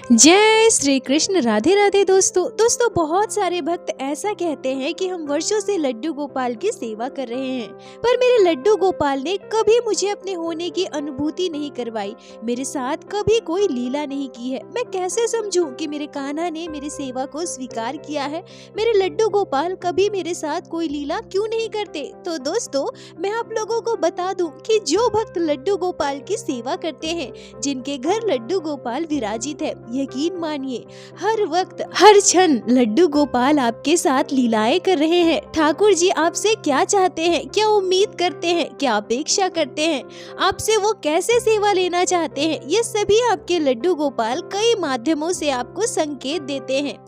जय श्री कृष्ण। राधे राधे दोस्तों बहुत सारे भक्त ऐसा कहते हैं कि हम वर्षों से लड्डू गोपाल की सेवा कर रहे हैं, पर मेरे लड्डू गोपाल ने कभी मुझे अपने होने की अनुभूति नहीं करवाई, मेरे साथ कभी कोई लीला नहीं की है। मैं कैसे समझूं कि मेरे कान्हा ने मेरी सेवा को स्वीकार किया है? मेरे लड्डू गोपाल कभी मेरे साथ कोई लीला क्यों नहीं करते? तो दोस्तों मैं आप लोगों को बता दूं कि जो भक्त लड्डू गोपाल की सेवा करते हैं, जिनके घर लड्डू गोपाल विराजित है, यकीन मानिए हर वक्त हर क्षण लड्डू गोपाल आपके साथ लीलाएं कर रहे हैं। ठाकुर जी आपसे क्या चाहते हैं, क्या उम्मीद करते हैं, क्या अपेक्षा करते हैं, आपसे वो कैसे सेवा लेना चाहते हैं, ये सभी आपके लड्डू गोपाल कई माध्यमों से आपको संकेत देते हैं।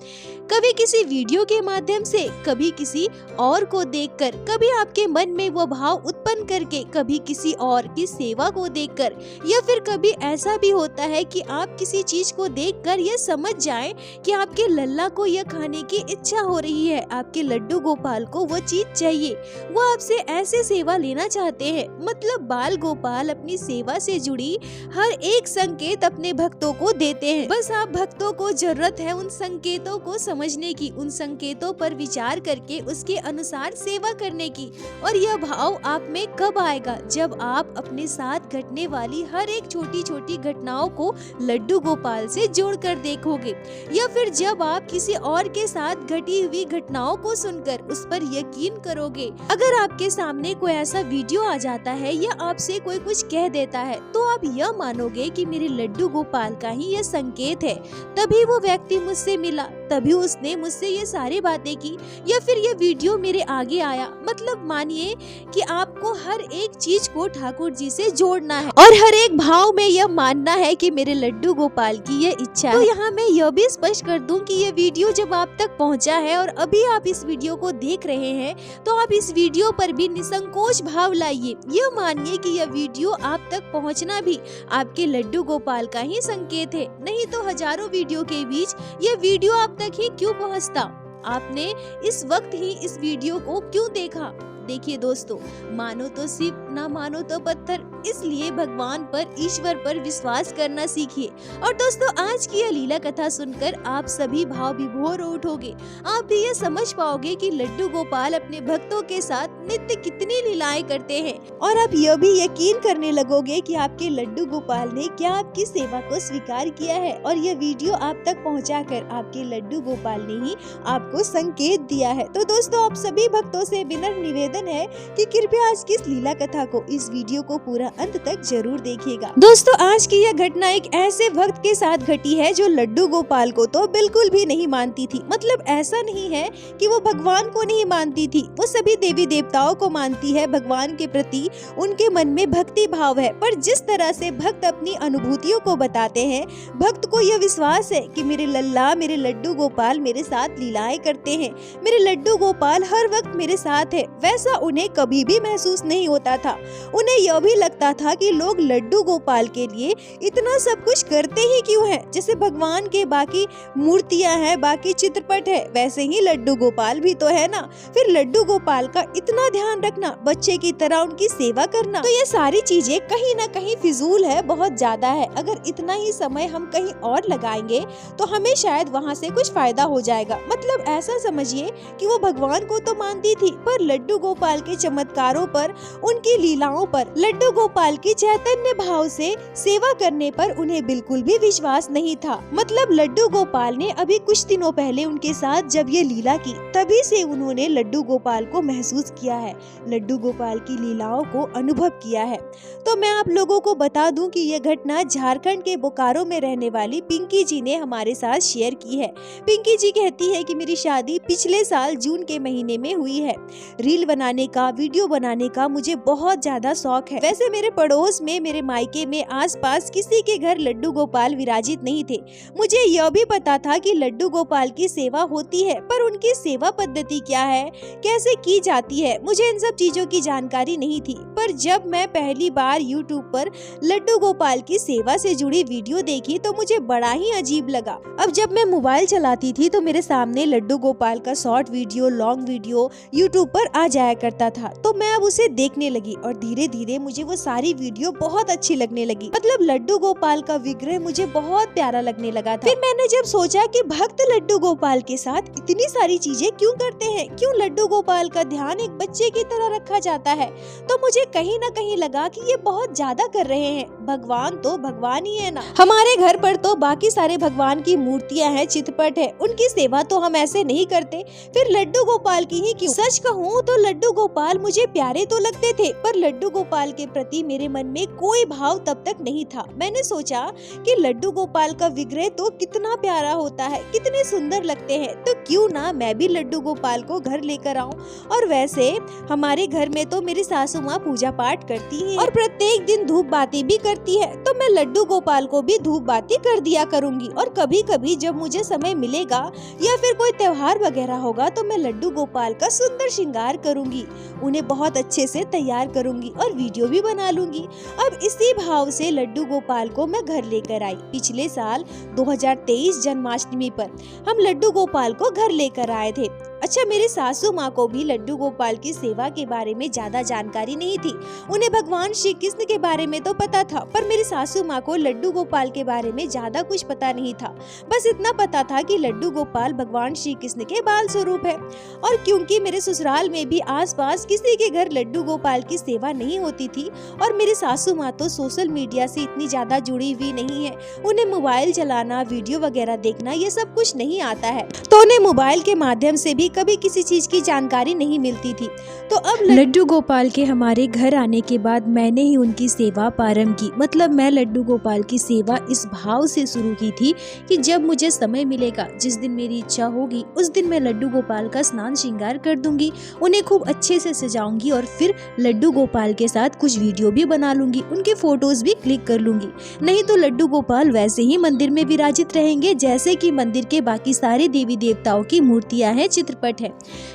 कभी किसी वीडियो के माध्यम से, कभी किसी और को देखकर, कभी आपके मन में वो भाव उत्पन्न करके, कभी किसी और की सेवा को देखकर, या फिर कभी ऐसा भी होता है कि आप किसी चीज को देखकर ये समझ जाएं कि आपके लल्ला को यह खाने की इच्छा हो रही है, आपके लड्डू गोपाल को वो चीज चाहिए, वो आपसे ऐसे सेवा लेना चाहते हैं। मतलब बाल गोपाल अपनी सेवा से जुड़ी हर एक संकेत अपने भक्तों को देते हैं। बस आप भक्तों को जरूरत है उन संकेतों को समझने की, उन संकेतों पर विचार करके उसके अनुसार सेवा करने की। और यह भाव आप में कब आएगा? जब आप अपने साथ घटने वाली हर एक छोटी छोटी घटनाओं को लड्डू गोपाल से जोड़कर देखोगे, या फिर जब आप किसी और के साथ घटी हुई घटनाओं को सुनकर उस पर यकीन करोगे। अगर आपके सामने कोई ऐसा वीडियो आ जाता है या आपसे कोई कुछ कह देता है, तो आप यह मानोगे कि मेरे लड्डू गोपाल का ही यह संकेत है, तभी वो व्यक्ति मुझसे मिला, तभी उसने मुझसे ये सारी बातें की, या फिर ये वीडियो मेरे आगे आया। मतलब मानिए कि आपको हर एक चीज को ठाकुर जी से जोड़ना है और हर एक भाव में यह मानना है कि मेरे लड्डू गोपाल की ये इच्छा है। तो यहाँ मैं यह भी स्पष्ट कर दूं कि ये वीडियो जब आप तक पहुँचा है और अभी आप इस वीडियो को देख रहे हैं, तो आप इस वीडियो पर भी निसंकोच भाव लाइए। यह मानिए कि यह वीडियो आप तक पहुँचना भी आपके लड्डू गोपाल का ही संकेत है, नहीं तो हजारों वीडियो के बीच यह वीडियो आप तक ही क्यों पहुंचता? आपने इस वक्त ही इस वीडियो को क्यों देखा? देखिए दोस्तों, मानो तो शिव, ना मानो तो पत्थर, इसलिए भगवान पर, ईश्वर पर विश्वास करना सीखिए। और दोस्तों आज की यह लीला कथा सुनकर आप सभी भाव विभोर उठोगे। आप भी ये समझ पाओगे कि लड्डू गोपाल अपने भक्तों के साथ नित्य कितनी लीलाएं करते हैं, और आप यह भी यकीन करने लगोगे कि आपके लड्डू गोपाल ने क्या आपकी सेवा को स्वीकार किया है, और यह वीडियो आप तक पहुँचाकर आपके लड्डू गोपाल ने ही आपको संकेत दिया है। तो दोस्तों आप सभी भक्तों से विनम्र निवेदन है कि कृपया आज की इस लीला कथा को, इस वीडियो को पूरा अंत तक जरूर देखिएगा। दोस्तों आज की यह घटना एक ऐसे भक्त के साथ घटी है जो लड्डू गोपाल को तो बिल्कुल भी नहीं मानती थी। मतलब ऐसा नहीं है कि वो भगवान को नहीं मानती थी, वो सभी देवी देवताओं को मानती है। भगवान के प्रति उनके मन में भक्ति भाव है, पर जिस तरह से भक्त अपनी अनुभूतियों को बताते हैं, भक्त को यह विश्वास है कि मेरे लल्ला, मेरे लड्डू गोपाल मेरे साथ लीलाएं करते हैं, मेरे लड्डू गोपाल हर वक्त मेरे साथ है, वैसा उन्हें कभी भी महसूस नहीं होता था। उन्हें यह भी लगता था कि लोग लड्डू गोपाल के लिए इतना सब कुछ करते ही क्यों हैं? जैसे भगवान के बाकी मूर्तियां हैं, बाकी चित्रपट है, वैसे ही लड्डू गोपाल भी तो है ना। फिर लड्डू गोपाल का इतना ध्यान रखना, बच्चे की तरह उनकी सेवा करना, तो ये सारी चीजें कहीं ना कहीं फिजूल है, बहुत ज्यादा है। अगर इतना ही समय हम कहीं और लगाएंगे तो हमें शायद वहाँ से कुछ फायदा हो जाएगा। मतलब ऐसा समझिए कि वो भगवान को तो मानती थी, पर लड्डू गोपाल के चमत्कारों पर, उनकी लीलाओं पर, लड्डू गोपाल की चैतन्य भाव से सेवा करने पर उन्हें बिल्कुल भी विश्वास नहीं था। मतलब लड्डू गोपाल ने अभी कुछ दिनों पहले उनके साथ जब ये लीला की, तभी से उन्होंने लड्डू गोपाल को महसूस किया है, लड्डू गोपाल की लीलाओं को अनुभव किया है। तो मैं आप लोगों को बता दूं कि यह घटना झारखंड के बोकारो में रहने वाली पिंकी जी ने हमारे साथ शेयर की है। पिंकी जी कहती है कि मेरी शादी पिछले साल जून के महीने में हुई है। रील बनाने का, वीडियो बनाने का मुझे बहुत ज्यादा शौक है। वैसे मेरे पड़ोस में, मेरे मायके में, आसपास किसी के घर लड्डू गोपाल विराजित नहीं थे। मुझे यह भी पता था कि लड्डू गोपाल की सेवा होती है, पर उनकी सेवा पद्धति क्या है, कैसे की जाती है, मुझे इन सब चीजों की जानकारी नहीं थी। पर जब मैं पहली बार YouTube पर लड्डू गोपाल की सेवा से जुड़ी वीडियो देखी तो मुझे बड़ा ही अजीब लगा। अब जब मैं मोबाइल चलाती थी तो मेरे सामने लड्डू गोपाल का short video, long video YouTube पर आ जाया करता था, तो मैं अब उसे देखने लगी और धीरे धीरे मुझे वो सारी वीडियो बहुत अच्छी लगने लगी। मतलब लड्डू गोपाल का विग्रह मुझे बहुत प्यारा लगने लगा था। फिर मैंने जब सोचा कि भक्त लड्डू गोपाल के साथ इतनी सारी चीजें क्यों करते हैं, क्यों लड्डू गोपाल का ध्यान एक बच्चे की तरह रखा जाता है, तो मुझे कहीं न कहीं लगा कि ये बहुत ज्यादा कर रहे हैं। भगवान तो भगवान ही है ना। हमारे घर पर तो बाकी सारे भगवान की मूर्तियां हैं, चित्रपट है, उनकी सेवा तो हम ऐसे नहीं करते, फिर लड्डू गोपाल की ही क्यों? सच कहूँ तो लड्डू गोपाल मुझे प्यारे तो लगते थे, पर लड्डू गोपाल के प्रति मेरे मन में कोई भाव तब तक नहीं था। मैंने सोचा कि लड्डू गोपाल का विग्रह तो कितना प्यारा होता है, कितने सुंदर लगते हैं, तो क्यों ना मैं भी लड्डू गोपाल को घर लेकर आऊं। और वैसे हमारे घर में तो मेरी सासू माँ पूजा पाठ करती है और प्रत्येक दिन धूप बाती भी करती है, तो मैं लड्डू गोपाल को भी धूप बाती कर दिया करूंगी। और कभी कभी जब मुझे समय मिलेगा या फिर कोई त्योहार वगैरह होगा तो मैं लड्डू गोपाल का सुंदर श्रृंगार करूंगी, उन्हें बहुत अच्छे से तैयार करूंगी और वीडियो भी बना लूंगी। अब इसी भाव से लड्डू गोपाल को मैं घर लेकर आई। पिछले साल 2023 जन्माष्टमी पर हम लड्डू गोपाल को घर लेकर आए थे। अच्छा, मेरी सासू माँ को भी लड्डू गोपाल की सेवा के बारे में ज्यादा जानकारी नहीं थी। उन्हें भगवान श्री कृष्ण के बारे में तो पता था, पर मेरी सासू माँ को लड्डू गोपाल के बारे में ज्यादा कुछ पता नहीं था। बस इतना पता था कि लड्डू गोपाल भगवान श्री कृष्ण के बाल स्वरूप है। और क्योंकि मेरे ससुराल में भी आसपास किसी के घर लड्डू गोपाल की सेवा नहीं होती थी और मेरी सासू माँ तो सोशल मीडिया से इतनी ज्यादा जुड़ी हुई नहीं है, उन्हें मोबाइल चलाना, वीडियो वगैरह देखना ये सब कुछ नहीं आता है, तो उन्हें मोबाइल के माध्यम से भी कभी किसी चीज की जानकारी नहीं मिलती थी। तो अब लड्डू गोपाल के हमारे घर आने के बाद मैंने ही उनकी सेवा प्रारंभ की। मतलब मैं लड्डू गोपाल की सेवा इस भाव से शुरू की थी कि जब मुझे समय मिलेगा, जिस दिन मेरी इच्छा होगी, उस दिन मैं लड्डू गोपाल का स्नान श्रृंगार कर दूंगी, उन्हें खूब अच्छे से सजाऊंगी और फिर लड्डू गोपाल के साथ कुछ वीडियो भी बना लूंगी, उनके फोटोज भी क्लिक कर लूंगी। नहीं तो लड्डू गोपाल वैसे ही मंदिर में विराजित रहेंगे जैसे कि मंदिर के बाकी सारे देवी देवताओं की मूर्तियां हैं, चित्रपट है।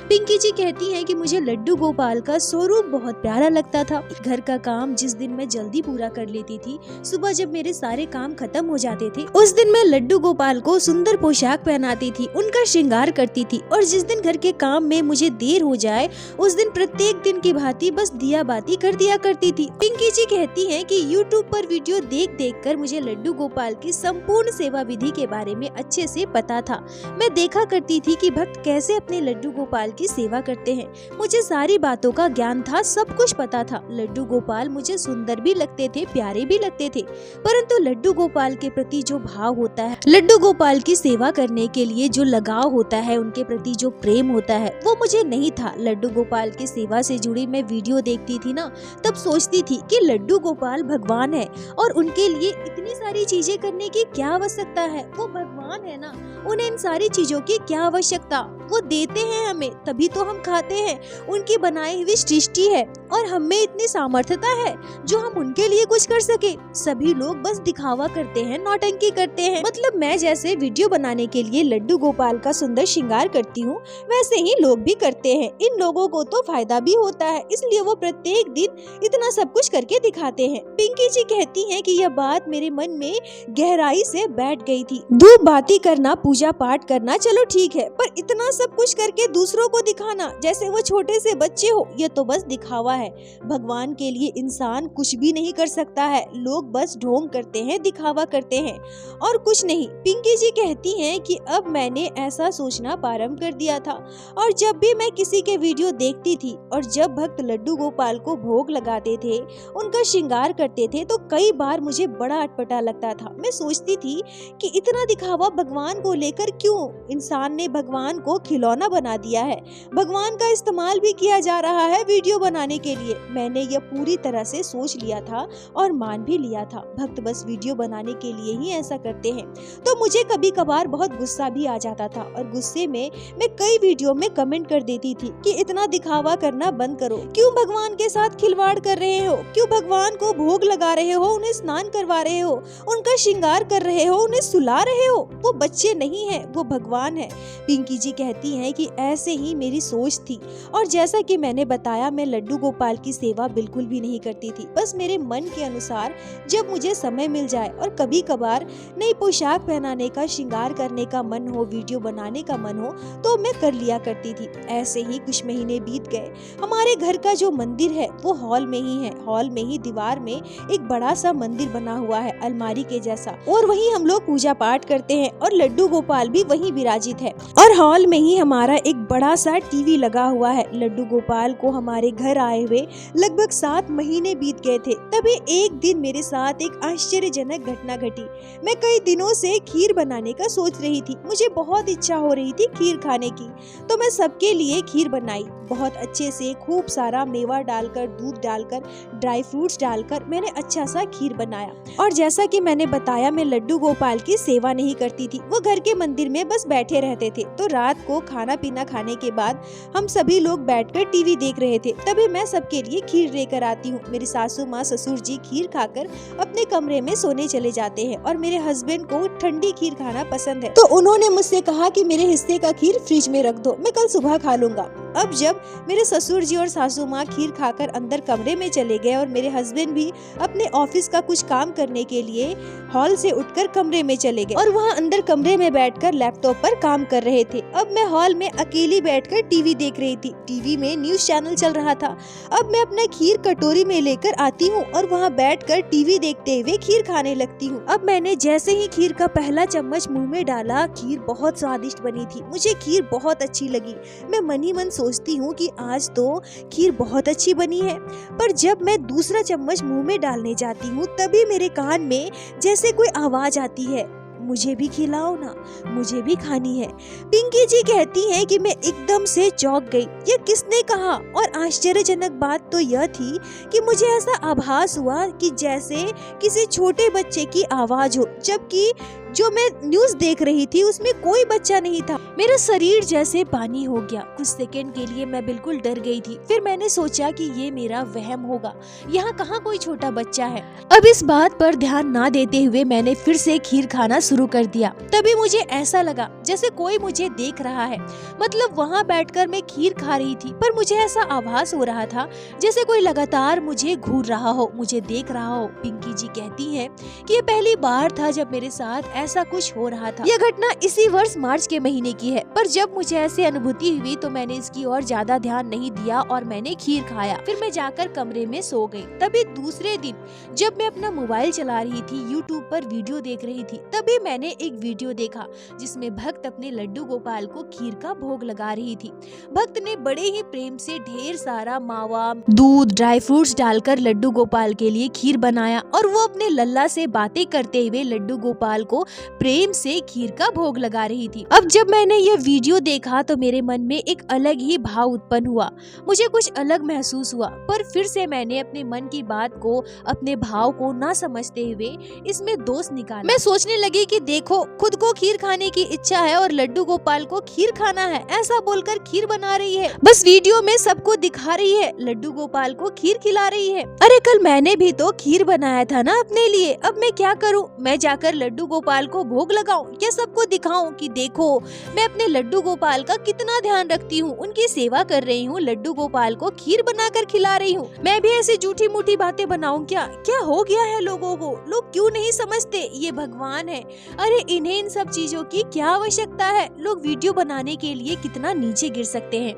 पिंकी जी कहती हैं कि मुझे लड्डू गोपाल का स्वरूप बहुत प्यारा लगता था। घर का काम जिस दिन मैं जल्दी पूरा कर लेती थी, सुबह जब मेरे सारे काम खत्म हो जाते थे, उस दिन मैं लड्डू गोपाल को सुंदर पोशाक पहनाती थी, उनका श्रृंगार करती थी। और जिस दिन घर के काम में मुझे देर हो जाए, उस दिन प्रत्येक दिन की भांति बस दिया बाती कर दिया करती थी। पिंकी जी कहती हैं कि YouTube पर वीडियो देख देख कर मुझे लड्डू गोपाल की संपूर्ण सेवा विधि के बारे में अच्छे से पता था। मैं देखा करती थी कि भक्त कैसे अपने लड्डू गोपाल की सेवा करते हैं। मुझे सारी बातों का ज्ञान था, सब कुछ पता था। लड्डू गोपाल मुझे सुंदर भी लगते थे, प्यारे भी लगते थे, परंतु लड्डू गोपाल के प्रति जो भाव होता है, लड्डू गोपाल की सेवा करने के लिए जो लगाव होता है, उनके प्रति जो प्रेम होता है, वो मुझे नहीं था। लड्डू गोपाल की सेवा से जुड़ी मैं वीडियो देखती थी ना, तब सोचती थी कि लड्डू गोपाल भगवान है और उनके लिए इतनी सारी चीजें करने की क्या आवश्यकता है। वो भगवान है ना, उन्हें इन सारी चीजों की क्या आवश्यकता, वो देते हैं हमें तभी तो हम खाते हैं, उनकी बनाई हुई सृष्टि है और हमें इतनी सामर्थ्यता है जो हम उनके लिए कुछ कर सके। सभी लोग बस दिखावा करते हैं, नौटंकी करते हैं। मतलब मैं जैसे वीडियो बनाने के लिए लड्डू गोपाल का सुंदर श्रृंगार करती हूँ, वैसे ही लोग भी करते हैं। इन लोगों को तो फायदा भी होता है, इसलिए वो प्रत्येक दिन इतना सब कुछ करके दिखाते हैं। पिंकी जी कहती हैं कि यह बात मेरे मन में गहराई से बैठ गई थी। धूप बाती करना, पूजा पाठ करना चलो ठीक है, पर इतना सब कुछ करके दूसरों को दिखाना जैसे वो छोटे से बच्चे हो, ये तो बस दिखावा है। भगवान के लिए इंसान कुछ भी नहीं कर सकता है, लोग बस ढोंग करते हैं, दिखावा करते हैं और कुछ नहीं। पिंकी जी कहती हैं कि अब मैंने ऐसा सोचना प्रारंभ कर दिया था और जब भी मैं किसी के वीडियो देखती थी और जब भक्त लड्डू गोपाल को भोग लगाते थे, उनका श्रृंगार करते थे, तो कई बार मुझे बड़ा अटपटा लगता था। मैं सोचती थी कि इतना दिखावा भगवान को लेकर क्यों? इंसान ने भगवान को खिलौना बना दिया है, भगवान का इस्तेमाल भी किया जा रहा है वीडियो बनाने के लिए। मैंने यह पूरी तरह से सोच लिया था और मान भी लिया था, भक्त बस वीडियो बनाने के लिए ही ऐसा करते हैं। तो मुझे कभी कभार बहुत गुस्सा भी आ जाता था और गुस्से में मैं कई वीडियो में कमेंट कर देती थी कि इतना दिखावा करना बंद करो, क्यों भगवान के साथ खिलवाड़ कर रहे हो, क्यों भगवान को भोग लगा रहे हो, उन्हें स्नान करवा रहे हो, उनका श्रृंगार कर रहे हो, उन्हें सुला रहे हो। वो बच्चे नहीं है, वो भगवान है। पिंकी जी कहती कहती हैं कि ऐसे ही मेरी सोच थी और जैसा कि मैंने बताया, मैं लड्डू गोपाल की सेवा बिल्कुल भी नहीं करती थी। बस मेरे मन के अनुसार जब मुझे समय मिल जाए और कभी कभार नई पोशाक पहनाने का, श्रृंगार करने का मन हो, वीडियो बनाने का मन हो तो मैं कर लिया करती थी। ऐसे ही कुछ महीने बीत गए। हमारे घर का जो मंदिर है वो हॉल में ही है। हॉल में ही दीवार में एक बड़ा सा मंदिर बना हुआ है, अलमारी के जैसा, और वहीं हम लोग पूजा पाठ करते हैं और लड्डू गोपाल भी वहीं विराजित है। और हॉल में ही हमारा एक बड़ा सा टीवी लगा हुआ है। लड्डू गोपाल को हमारे घर आए हुए लगभग 7 महीने बीत गए थे। तभी एक दिन मेरे साथ एक आश्चर्यजनक घटना घटी। मैं कई दिनों से खीर बनाने का सोच रही थी। मुझे बहुत इच्छा हो रही थी खीर खाने की, तो मैं सबके लिए खीर बनाई। बहुत अच्छे से खूब सारा मेवा डालकर, दूध डालकर, ड्राई फ्रूट्स डालकर मैंने अच्छा सा खीर बनाया। और जैसा कि मैंने बताया, मैं लड्डू गोपाल की सेवा नहीं करती थी। वो घर के मंदिर में बस बैठे रहते थे। तो रात को खाना पीना खाने के बाद हम सभी लोग बैठकर टीवी देख रहे थे। तभी मैं सबके लिए खीर लेकर आती हूँ। मेरी सासू माँ, ससुर जी खीर खाकर अपने कमरे में सोने चले जाते हैं और मेरे हस्बैंड को ठंडी खीर खाना पसंद है। तो उन्होंने मुझसे कहा कि मेरे हिस्से का खीर फ्रिज में रख दो, मैं कल सुबह खा लूंगा। अब जब मेरे ससुर जी और सासू माँ खीर खाकर अंदर कमरे में चले गए और मेरे हस्बैंड भी अपने ऑफिस का कुछ काम करने के लिए हॉल से उठकर कमरे में चले गए और वहाँ अंदर कमरे में बैठकर लैपटॉप पर काम कर रहे थे। अब मैं हॉल में अकेली बैठकर टीवी देख रही थी। टीवी में न्यूज चैनल चल रहा था। अब मैं अपना खीर कटोरी में लेकर आती हूँ और वहाँ बैठकर टीवी देखते हुए खीर खाने लगती हूँ। अब मैंने जैसे ही खीर का पहला चम्मच मुंह में डाला, खीर बहुत स्वादिष्ट बनी थी। मुझे खीर बहुत अच्छी लगी। मैं मन ही मन सोचती हूँ कि आज तो खीर बहुत अच्छी बनी है। पर जब मैं दूसरा चम्मच मुंह में डालने जाती हूँ तभी मेरे कान में जैसे कोई आवाज आती है, मुझे भी खिलाओ ना, मुझे भी खानी है। पिंकी जी कहती हैं कि मैं एकदम से चौंक गई। ये किसने कहा? और आश्चर्यजनक बात तो यह थी कि मुझे ऐसा आभास हुआ कि जैसे किसी छोटे बच्चे की आवाज हो, जबकि जो मैं न्यूज देख रही थी उसमें कोई बच्चा नहीं था। मेरा शरीर जैसे पानी हो गया। कुछ सेकंड के लिए मैं बिल्कुल डर गई थी। फिर मैंने सोचा कि ये मेरा वहम होगा, यहाँ कहाँ कोई छोटा बच्चा है। अब इस बात पर ध्यान ना देते हुए मैंने फिर से खीर खाना शुरू कर दिया। तभी मुझे ऐसा लगा जैसे कोई मुझे देख रहा है। मतलब वहाँ बैठकर मैं खीर खा रही थी, पर मुझे ऐसा आभास हो रहा था जैसे कोई लगातार मुझे घूर रहा हो, मुझे देख रहा हो। पिंकी जी कहती है कि ये पहली बार था जब मेरे साथ ऐसा कुछ हो रहा था। यह घटना इसी वर्ष मार्च के महीने की है। पर जब मुझे ऐसी अनुभूति हुई तो मैंने इसकी ओर ज्यादा ध्यान नहीं दिया और मैंने खीर खाया। फिर मैं जाकर कमरे में सो गई। तभी दूसरे दिन जब मैं अपना मोबाइल चला रही थी, यूट्यूब पर वीडियो देख रही थी, तभी मैंने एक वीडियो देखा जिसमें भक्त अपने लड्डू गोपाल को खीर का भोग लगा रही थी। भक्त ने बड़े ही प्रेम से ढेर सारा मावा, दूध, ड्राई फ्रूट्स डालकर लड्डू गोपाल के लिए खीर बनाया और वो अपने लल्ला से बातें करते हुए लड्डू गोपाल को प्रेम से खीर का भोग लगा रही थी। अब जब मैंने ये वीडियो देखा तो मेरे मन में एक अलग ही भाव उत्पन्न हुआ। मुझे कुछ अलग महसूस हुआ। पर फिर से मैंने अपने मन की बात को, अपने भाव को ना समझते हुए इसमें दोष निकाला। मैं सोचने लगी कि देखो, खुद को खीर खाने की इच्छा है और लड्डू गोपाल को खीर खाना है, ऐसा बोलकर खीर बना रही है। बस वीडियो में सबको दिखा रही है, लड्डू गोपाल को खीर खिला रही है। अरे कल मैंने भी तो खीर बनाया था ना अपने लिए। अब मैं क्या करूँ? मैं जाकर लड्डू गोपाल को भोग लगाऊं या सबको दिखाऊं कि देखो मैं अपने लड्डू गोपाल का कितना ध्यान रखती हूँ, उनकी सेवा कर रही हूँ, लड्डू गोपाल को खीर बनाकर खिला रही हूँ। मैं भी ऐसी झूठी मूठी बातें बनाऊं क्या? क्या हो गया है लोगों को? लोग क्यों नहीं समझते ये भगवान है? अरे इन्हें इन सब चीजों की क्या आवश्यकता है? लोग वीडियो बनाने के लिए कितना नीचे गिर सकते हैं।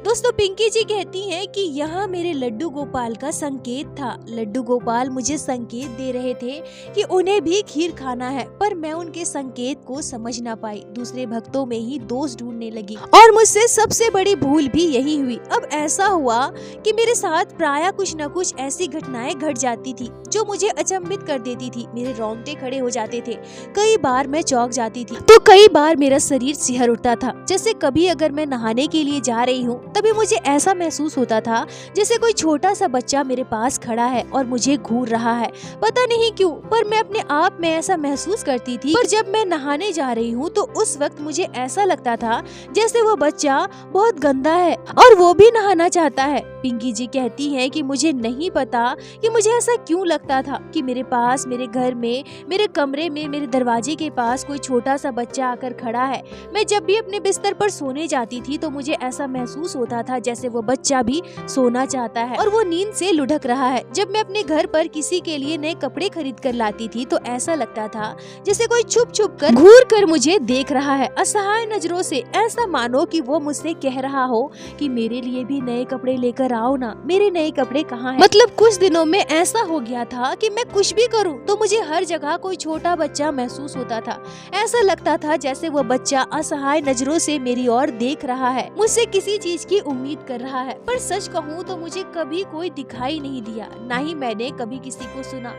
दोस्तों, पिंकी जी कहती हैं कि यहाँ मेरे लड्डू गोपाल का संकेत था। लड्डू गोपाल मुझे संकेत दे रहे थे कि उन्हें भी खीर खाना है, पर मैं उनके संकेत को समझ ना पाई। दूसरे भक्तों में ही दोष ढूंढने लगी और मुझसे सबसे बड़ी भूल भी यही हुई। अब ऐसा हुआ कि मेरे साथ प्रायः कुछ न कुछ ऐसी घटनाएं घट जाती थी जो मुझे अचंभित कर देती थी। मेरे रोंगटे खड़े हो जाते थे। कई बार मैं चौंक जाती थी तो कई बार मेरा शरीर सिहर उठता था। जैसे कभी अगर मैं नहाने के लिए जा रही हूँ तभी मुझे ऐसा महसूस होता था जैसे कोई छोटा सा बच्चा मेरे पास खड़ा है और मुझे घूर रहा है। पता नहीं क्यों, पर मैं अपने आप में ऐसा महसूस करती थी। पर जब मैं नहाने जा रही हूँ तो उस वक्त मुझे ऐसा लगता था जैसे वो बच्चा बहुत गंदा है और वो भी नहाना चाहता है। पिंकी जी कहती हैं कि मुझे नहीं पता कि मुझे ऐसा क्यों लगता था कि मेरे पास, मेरे घर में, मेरे कमरे में, मेरे दरवाजे के पास कोई छोटा सा बच्चा आकर खड़ा है। मैं जब भी अपने बिस्तर पर सोने जाती थी तो मुझे ऐसा महसूस होता था जैसे वो बच्चा भी सोना चाहता है और वो नींद से लुढ़क रहा है। जब मैं अपने घर पर किसी के लिए नए कपड़े खरीद कर लाती थी तो ऐसा लगता था जैसे कोई छुप छुप कर, घूर कर मुझे देख रहा है असहाय नजरों से, ऐसा मानो कि वो मुझसे कह रहा हो कि मेरे लिए भी नए कपड़े लेकर आओ ना, मेरे नए कपड़े कहाँ हैं। मतलब कुछ दिनों में ऐसा हो गया था कि मैं कुछ भी करूं तो मुझे हर जगह कोई छोटा बच्चा महसूस होता था। ऐसा लगता था जैसे वो बच्चा असहाय नजरों से मेरी ओर देख रहा है, मुझसे किसी चीज की उम्मीद कर रहा है। पर सच कहूँ तो मुझे कभी कोई दिखाई नहीं दिया, ना ही मैंने कभी किसी को सुना,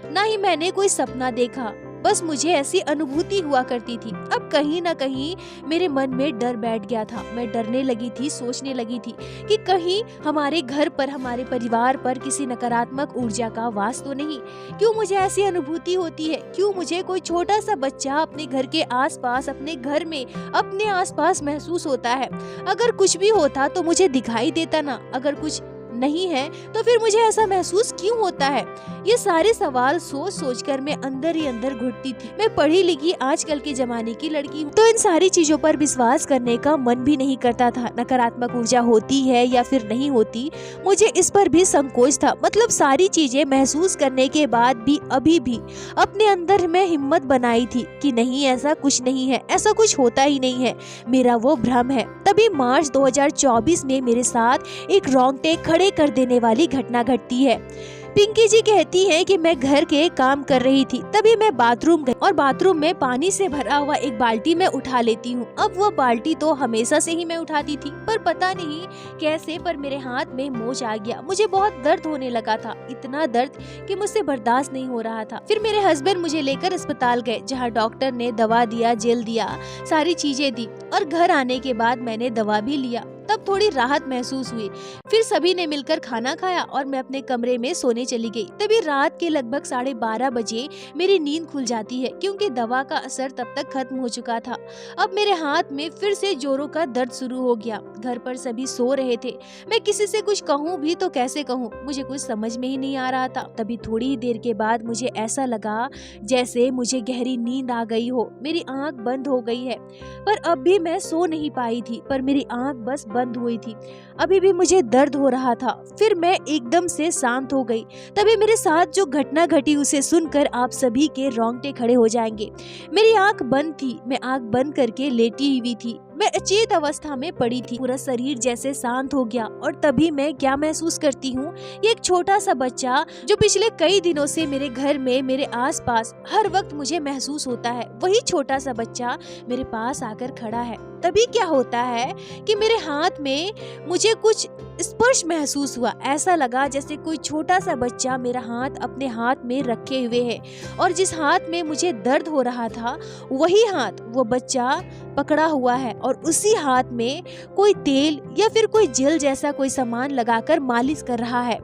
ना ही मैंने कोई सपना देखा। बस मुझे ऐसी अनुभूति हुआ करती थी। अब कहीं न कहीं मेरे मन में डर बैठ गया था। मैं डरने लगी थी, सोचने लगी थी कि कहीं हमारे घर पर, हमारे परिवार पर किसी नकारात्मक ऊर्जा का वास तो नहीं। क्यों मुझे ऐसी अनुभूति होती है? क्यों मुझे कोई छोटा सा बच्चा अपने घर के आसपास, अपने घर में, अपने आसपास महसूस होता है? अगर कुछ भी होता तो मुझे दिखाई देता ना, अगर कुछ नहीं है तो फिर मुझे ऐसा महसूस क्यों होता है? ये सारे सवाल सोच सोच कर मैं अंदर ही अंदर घुटती थी। मैं पढ़ी लिखी आजकल के जमाने की लड़की हूँ, तो इन सारी चीजों पर विश्वास करने का मन भी नहीं करता था। नकारात्मक ऊर्जा होती है या फिर नहीं होती, मुझे इस पर भी संकोच था। मतलब सारी चीजें महसूस करने के बाद भी अभी भी अपने अंदर मैं हिम्मत बनाई थी कि नहीं, ऐसा कुछ नहीं है, ऐसा कुछ होता ही नहीं है, मेरा वो भ्रम है। तभी मार्च 2024 में मेरे साथ एक रोंगटे खड़े कर देने वाली घटना घटती है। पिंकी जी कहती है कि मैं घर के काम कर रही थी, तभी मैं बाथरूम गई और बाथरूम में पानी से भरा हुआ एक बाल्टी में उठा लेती हूँ। अब वो बाल्टी तो हमेशा से ही मैं उठाती थी, पर पता नहीं कैसे पर मेरे हाथ में मोच आ गया। मुझे बहुत दर्द होने लगा था, इतना दर्द कि मुझसे बर्दाश्त नहीं हो रहा था। फिर मेरे हस्बैंड मुझे लेकर अस्पताल गए, जहाँ डॉक्टर ने दवा दिया, जेल दिया, सारी चीजें दी और घर आने के बाद मैंने दवा भी लिया। तब थोड़ी राहत महसूस हुई। फिर सभी ने मिलकर खाना खाया और मैं अपने कमरे में सोने चली गई। तभी रात के लगभग 12:30 बजे मेरी नींद खुल जाती है, क्योंकि दवा का असर तब तक खत्म हो चुका था। अब मेरे हाथ में फिर से जोरों का दर्द शुरू हो गया। घर पर सभी सो रहे थे। मैं किसी से कुछ कहूँ भी तो कैसे कहूँ, मुझे कुछ समझ में ही नहीं आ रहा था। तभी थोड़ी ही देर के बाद मुझे ऐसा लगा जैसे मुझे गहरी नींद आ गई हो। मेरी आंख बंद हो गई है, पर अब भी मैं सो नहीं पाई थी, पर मेरी आंख बस बंद हुई थी। अभी भी मुझे दर्द हो रहा था। फिर मैं एकदम से शांत हो गई। तभी मेरे साथ जो घटना घटी उसे सुनकर आप सभी के रोंगटे खड़े हो जाएंगे। मेरी आंख बंद थी, मैं आंख बंद करके लेटी हुई थी। मैं अचेत अवस्था में पड़ी थी, पूरा शरीर जैसे शांत हो गया। और तभी मैं क्या महसूस करती हूँ, ये एक छोटा सा बच्चा जो पिछले कई दिनों से मेरे घर में, मेरे आसपास हर वक्त मुझे महसूस होता है, वही छोटा सा बच्चा मेरे पास आकर खड़ा है। तभी क्या होता है कि मेरे हाथ में मुझे कुछ स्पर्श महसूस हुआ। ऐसा लगा जैसे कोई छोटा सा बच्चा मेरा हाथ अपने हाथ में रखे हुए है और जिस हाथ में मुझे दर्द हो रहा था वही हाथ वो बच्चा पकड़ा हुआ है और उसी हाथ में कोई तेल या फिर कोई जेल जैसा कोई सामान लगाकर मालिश कर रहा है।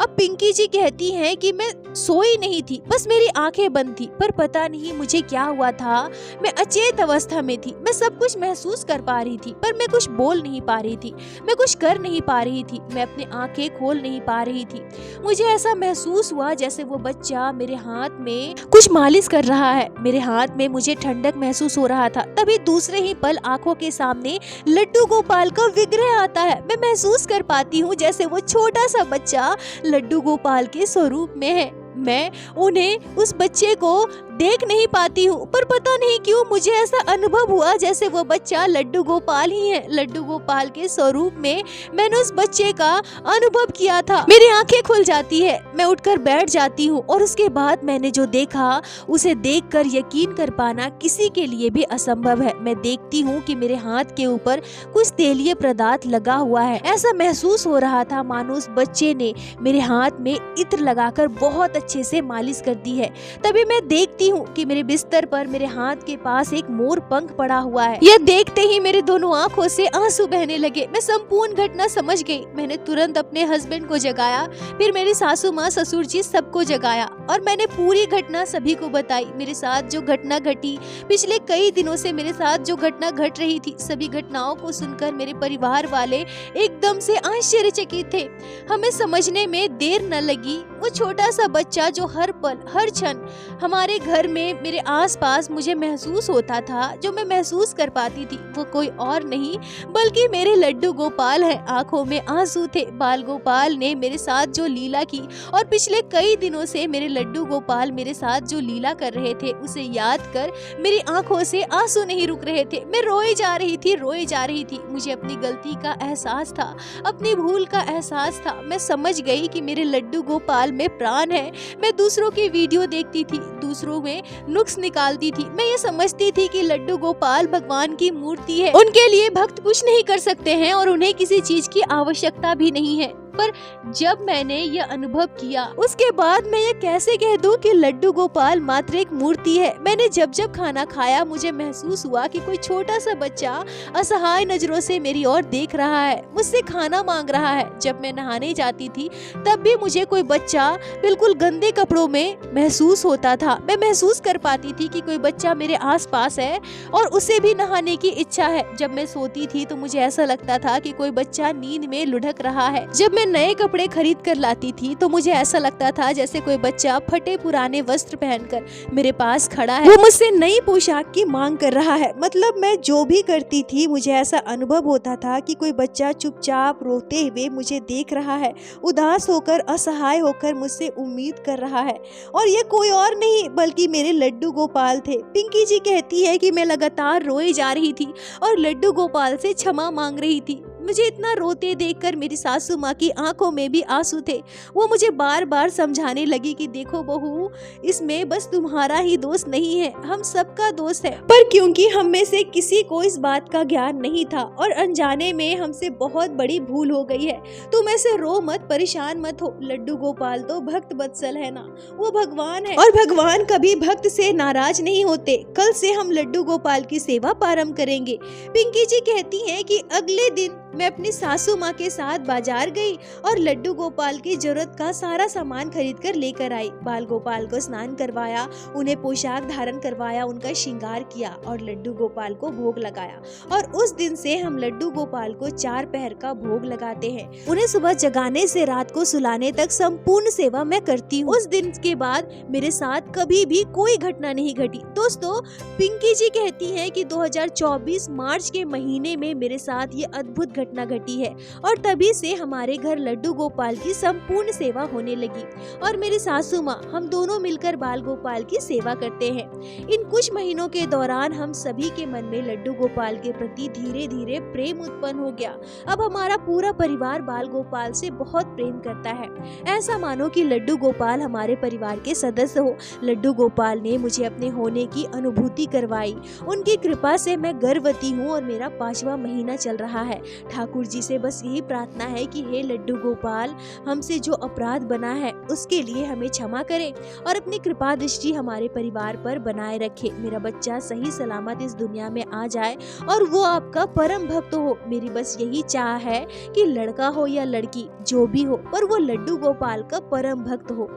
अब पिंकी जी कहती हैं कि मैं सोई नहीं थी, बस मेरी आंखें बंद थी, पर पता नहीं मुझे क्या हुआ था। मैं अचेत अवस्था में थी, मैं सब कुछ महसूस कर पा रही थी, पर मैं कुछ बोल नहीं पा रही थी, मैं कुछ कर नहीं पा रही थी, मैं अपनी आंखें खोल नहीं पा रही थी। मुझे ऐसा महसूस हुआ जैसे वो बच्चा मेरे हाथ में कुछ मालिश कर रहा है, मेरे हाथ में मुझे ठंडक महसूस हो रहा था। तभी दूसरे ही पल आंखों के सामने लड्डू गोपाल का विग्रह आता है। मैं महसूस कर पाती हूँ जैसे वो छोटा सा बच्चा लड्डू गोपाल के स्वरूप में है। मैं उन्हें, उस बच्चे को देख नहीं पाती हूँ, पर पता नहीं क्यों मुझे ऐसा अनुभव हुआ जैसे वो बच्चा लड्डू गोपाल ही है। लड्डू गोपाल के स्वरूप में मैंने उस बच्चे का अनुभव किया था। मेरी आंखें खुल जाती है, मैं उठकर बैठ जाती हूँ और उसके बाद मैंने जो देखा उसे देखकर यकीन कर पाना किसी के लिए भी असंभव है। मैं देखती हूँ कि मेरे हाथ के ऊपर कुछ तेलीय पदार्थ लगा हुआ है। ऐसा महसूस हो रहा था मानो उस बच्चे ने मेरे हाथ में इत्र लगाकर बहुत अच्छे से मालिश कर दी है। तभी मैं देखती देखती हूँ कि मेरे बिस्तर पर मेरे हाथ के पास एक मोर पंख पड़ा हुआ है। यह देखते ही मेरे दोनों आंखों से आंसू बहने लगे। मैं संपूर्ण घटना समझ गई। मैंने तुरंत अपने हस्बैंड को जगाया, फिर मेरी सासू माँ, ससुर जी सबको जगाया और मैंने पूरी घटना सभी को बताई। मेरे साथ जो घटना घटी, पिछले कई दिनों से मेरे साथ जो घटना घट रही थी, सभी घटनाओं को सुनकर मेरे परिवार वाले एकदम से आश्चर्यचकित थे। हमें समझने में देर न लगी। वो छोटा सा बच्चा जो हर पल हर क्षण हमारे घर में मेरे आसपास मुझे महसूस होता था, जो मैं महसूस कर पाती थी, वो कोई और नहीं बल्कि मेरे लड्डू गोपाल है। आंखों में आंसू थे। बाल गोपाल ने मेरे साथ जो लीला की और पिछले कई दिनों से मेरे लड्डू गोपाल मेरे साथ जो लीला कर रहे थे, उसे याद कर मेरी आंखों से आंसू नहीं रुक रहे थे। मैं रोई जा रही थी। मुझे अपनी गलती का एहसास था, अपनी भूल का एहसास था। मैं समझ गई कि मेरे लड्डू गोपाल में प्राण है। मैं दूसरों की वीडियो देखती थी, दूसरों में नुक्स निकालती थी। मैं ये समझती थी कि लड्डू गोपाल भगवान की मूर्ति है, उनके लिए भक्त कुछ नहीं कर सकते हैं और उन्हें किसी चीज की आवश्यकता भी नहीं है। पर जब मैंने यह अनुभव किया, उसके बाद मैं ये कैसे कह दूं कि लड्डू गोपाल मात्र एक मूर्ति है। मैंने जब जब खाना खाया, मुझे महसूस हुआ कि कोई छोटा सा बच्चा असहाय नजरों से मेरी ओर देख रहा है, मुझसे खाना मांग रहा है। जब मैं नहाने जाती थी, तब भी मुझे कोई बच्चा बिल्कुल गंदे कपड़ों में महसूस होता था। मैं महसूस कर पाती थी कि कोई बच्चा मेरे आस पास है और उसे भी नहाने की इच्छा है। जब मैं सोती थी तो मुझे ऐसा लगता था कि कोई बच्चा नींद में लुढ़क रहा है। जब मैं नए कपड़े खरीद कर लाती थी तो मुझे ऐसा लगता था जैसे कोई बच्चा फटे पुराने वस्त्र पहनकर मेरे पास खड़ा है, वो मुझसे नई पोशाक की मांग कर रहा है। मतलब मैं जो भी करती थी, मुझे ऐसा अनुभव होता था कि कोई बच्चा चुपचाप रोते हुए मुझे देख रहा है, उदास होकर, असहाय होकर मुझसे उम्मीद कर रहा है। और ये कोई और नहीं बल्कि मेरे लड्डू गोपाल थे। पिंकी जी कहती है कि मैं लगातार रोई जा रही थी और लड्डू गोपाल से क्षमा मांग रही थी। मुझे इतना रोते देखकर मेरी सासू माँ की आंखों में भी आंसू थे। वो मुझे बार बार समझाने लगी कि देखो बहू, इसमें बस तुम्हारा ही दोष नहीं है, हम सबका दोष है। पर क्योंकि हम में से किसी को इस बात का ज्ञान नहीं था और अनजाने में हमसे बहुत बड़ी भूल हो गई है। तुम ऐसे रो मत, परेशान मत हो। लड्डू गोपाल तो भक्त वत्सल है ना, वो भगवान है और भगवान कभी भक्त से नाराज नहीं होते। कल से हम लड्डू गोपाल की सेवा प्रारंभ करेंगे। पिंकी जी कहती हैं कि अगले दिन मैं अपनी सासू माँ के साथ बाजार गई और लड्डू गोपाल की जरूरत का सारा सामान खरीद कर लेकर आई। बाल गोपाल को स्नान करवाया, उन्हें पोशाक धारण करवाया, उनका श्रृंगार किया और लड्डू गोपाल को भोग लगाया। और उस दिन से हम लड्डू गोपाल को 4 पहर का भोग लगाते हैं। उन्हें सुबह जगाने से रात को सुलाने तक संपूर्ण सेवा मैं करती हूँ। उस दिन के बाद मेरे साथ कभी भी कोई घटना नहीं घटी। दोस्तों, पिंकी जी कहती है कि 2024 मार्च के महीने में मेरे साथ ये अद्भुत घटना घटी है और तभी से हमारे घर लड्डू गोपाल की संपूर्ण सेवा होने लगी। और मेरी सासू माँ, हम दोनों मिलकर बाल गोपाल की सेवा करते हैं। इन कुछ महीनों के दौरान हम सभी के मन में लड्डू गोपाल के प्रति धीरे धीरे प्रेम उत्पन्न हो गया। अब हमारा पूरा परिवार बाल गोपाल से बहुत प्रेम करता है। ऐसा मानो कि लड्डू गोपाल हमारे परिवार के सदस्य हो। लड्डू गोपाल ने मुझे अपने होने की अनुभूति करवाई। उनकी कृपा से मैं गर्भवती हूँ और मेरा 5वां महीना चल रहा है। ठाकुर जी से बस यही प्रार्थना है कि हे लड्डू गोपाल, हमसे जो अपराध बना है उसके लिए हमें क्षमा करें और अपनी कृपा दृष्टि हमारे परिवार पर बनाए रखे। मेरा बच्चा सही सलामत इस दुनिया में आ जाए और वो आपका परम भक्त हो। मेरी बस यही चाह है कि लड़का हो या लड़की, जो भी हो, पर वो लड्डू गोपाल का परम भक्त हो।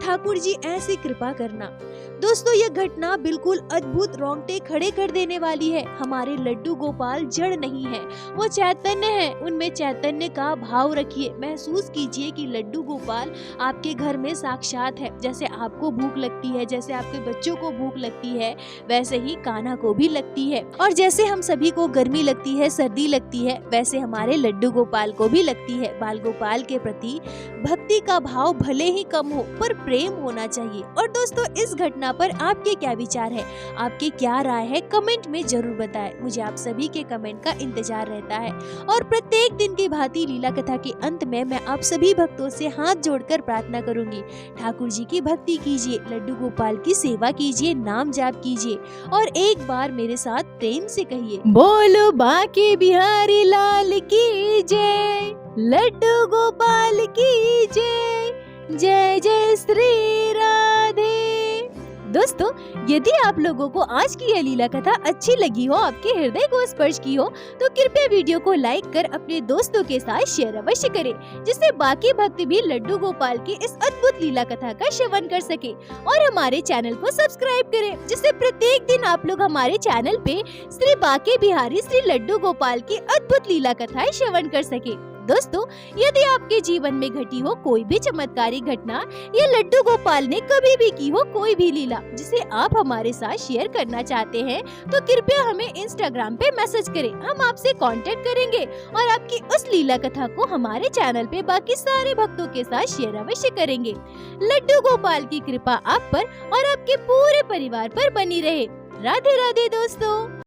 ठाकुर जी ऐसी कृपा करना। दोस्तों, यह घटना बिल्कुल अद्भुत, रोंगटे खड़े कर देने वाली है। हमारे लड्डू गोपाल जड़ नहीं है, वो चैतन्य है। उनमें चैतन्य का भाव रखिए। महसूस कीजिए कि लड्डू गोपाल आपके घर में साक्षात है। जैसे आपको भूख लगती है, जैसे आपके बच्चों को भूख लगती है, वैसे ही कान्हा को भी लगती है। और जैसे हम सभी को गर्मी लगती है, सर्दी लगती है, वैसे हमारे लड्डू गोपाल को भी लगती है। बाल गोपाल के प्रति भक्ति का भाव भले ही कम हो, पर प्रेम होना चाहिए। और दोस्तों, इस घटना पर आपके क्या विचार है, आपके क्या राय है, कमेंट में जरूर बताएं। मुझे आप सभी के कमेंट का इंतजार रहता है। और प्रत्येक दिन की भांति लीला कथा के अंत में मैं आप सभी भक्तों से हाथ जोड़कर प्रार्थना करूंगी। ठाकुर जी की भक्ति कीजिए, लड्डू गोपाल की सेवा कीजिए, नाम जाप कीजिए और एक बार मेरे साथ प्रेम से कहिए, बोलो बांके बिहारी लाल की जय, लड्डू गोपाल की जय, जय जय श्री राधे दोस्तों, यदि आप लोगों को आज की यह लीला कथा अच्छी लगी हो, आपके हृदय को स्पर्श की हो, तो कृपया वीडियो को लाइक कर अपने दोस्तों के साथ शेयर अवश्य करें, जिससे बाकी भक्त भी लड्डू गोपाल की इस अद्भुत लीला कथा का श्रवण कर सके। और हमारे चैनल को सब्सक्राइब करें, जिससे प्रत्येक दिन आप लोग हमारे चैनल पे श्री बांके बिहारी श्री लड्डू गोपाल की अद्भुत लीला कथाएं श्रवण कर सके। दोस्तों, यदि आपके जीवन में घटी हो कोई भी चमत्कारी घटना या लड्डू गोपाल ने कभी भी की हो कोई भी लीला जिसे आप हमारे साथ शेयर करना चाहते हैं, तो कृपया हमें इंस्टाग्राम पे मैसेज करें। हम आपसे कांटेक्ट करेंगे और आपकी उस लीला कथा को हमारे चैनल पे बाकी सारे भक्तों के साथ शेयर अवश्य करेंगे। लड्डू गोपाल की कृपा आप पर और आपके पूरे परिवार पर बनी रहे। राधे राधे दोस्तों।